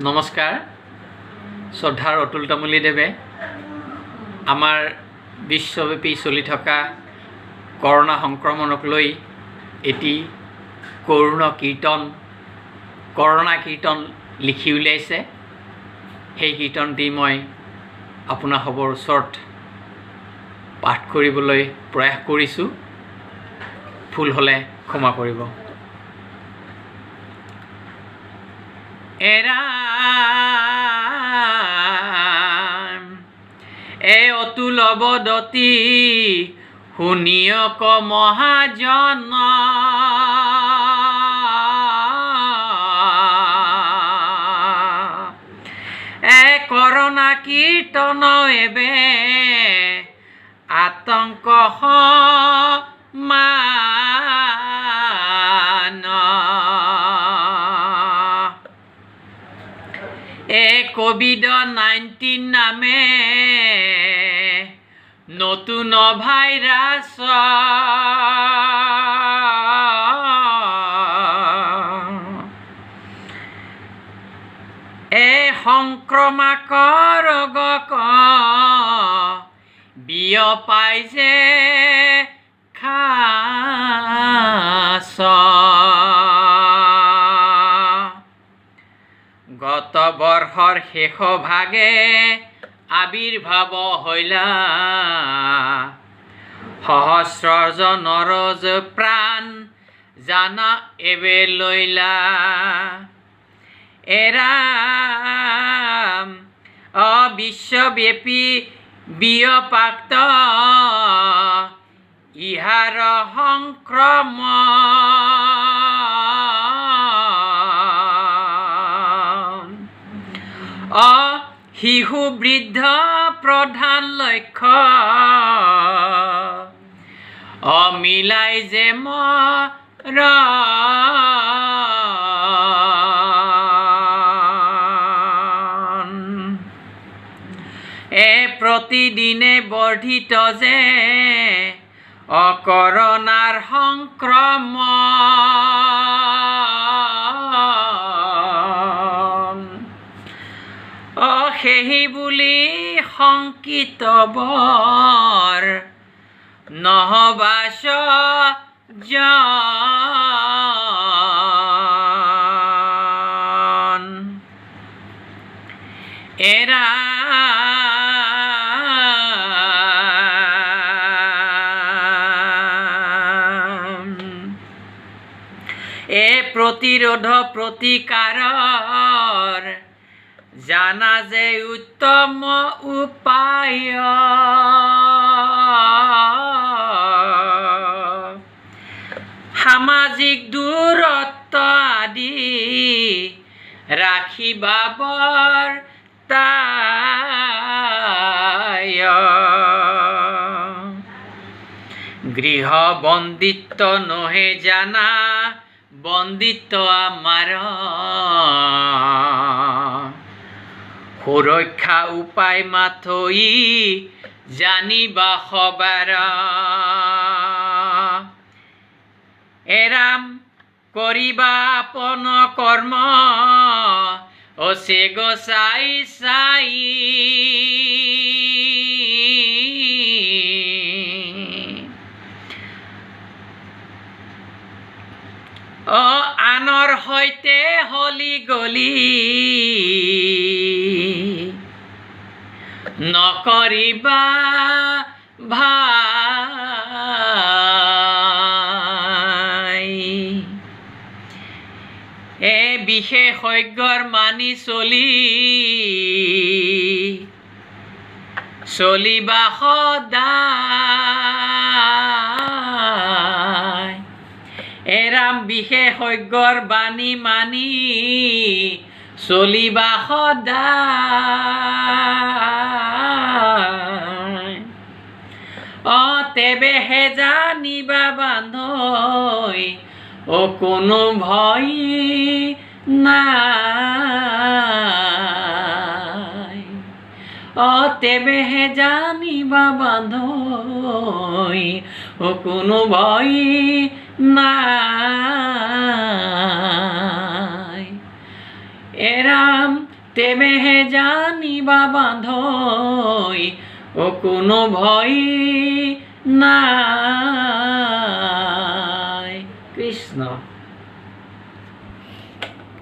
নমস্কাৰ। শ্ৰদ্ধাৰ অতুল তামুলীদেৱে আমাৰ বিশ্বব্যাপী চলি থকা কৰোনা সংক্ৰমণক লৈ এটি কৰোনা কীৰ্তন লিখি উলিয়াইছে। সেই কীৰ্তনটি মই আপোনাৰ সবৰ ওচৰত পাঠ কৰিবলৈ প্ৰয়াস কৰিছোঁ। ভুল হ'লে ক্ষমা কৰিব। এ অতুল অৱদতি শুনিয়ক মহাজন, কৰোনা কীৰ্তন এবে আতংক সমান, COVID-19 নামে নতুন ভাইৰাছ, সংক্ৰমক ৰোগক বিয়পাই যে খাস, গত বৰ্ষৰ শেষ ভাগে আবিৰ্ভাৱ হৈলা, সহস্ৰজনৰ প্ৰাণ জানা এবে লৈলা। বিশ্বব্যাপী বিয়পাক্ত ইহাৰ সংক্ৰমণ, শিশু বৃদ্ধ প্ৰধান লক্ষ্য, মিলাই যে প্ৰতিদিনে বৰ্ধিত যে কৰোনাৰ সংক্ৰমণ, সেই বুলি শংকিত বৰ নহবাস জন, প্ৰতিৰোধ প্ৰতিকাৰৰ জানা যে উত্তম উপায়, সামাজিক দূৰত্ব আদি ৰাখিবা বৰ্তায়, গৃহ বন্দিত্ব নহে জানা বন্দিত্ব আমাৰ, সুৰক্ষা উপায় মাথোই জানিবা সবাৰ, এৰাম কৰিবা আপন কৰ্ম অচে গচাই চাই, আনৰ সৈতে হলি গলি নকৰিবা ভাই, বিশেষজ্ঞৰ মানি চলিবা সদায়, বিশেষজ্ঞৰ বাণী মানি চলিবা সদায়, তেবেহে জানিবা বান্ধৈ কোনো ভয় নাই, তেবেহে জানিবা বান্ধৈ কোনো ভয় নাই। এরাম তেমেহে জানিবা বান্ধৈ ও কোনো ভয় নাই। কৃষ্ণ।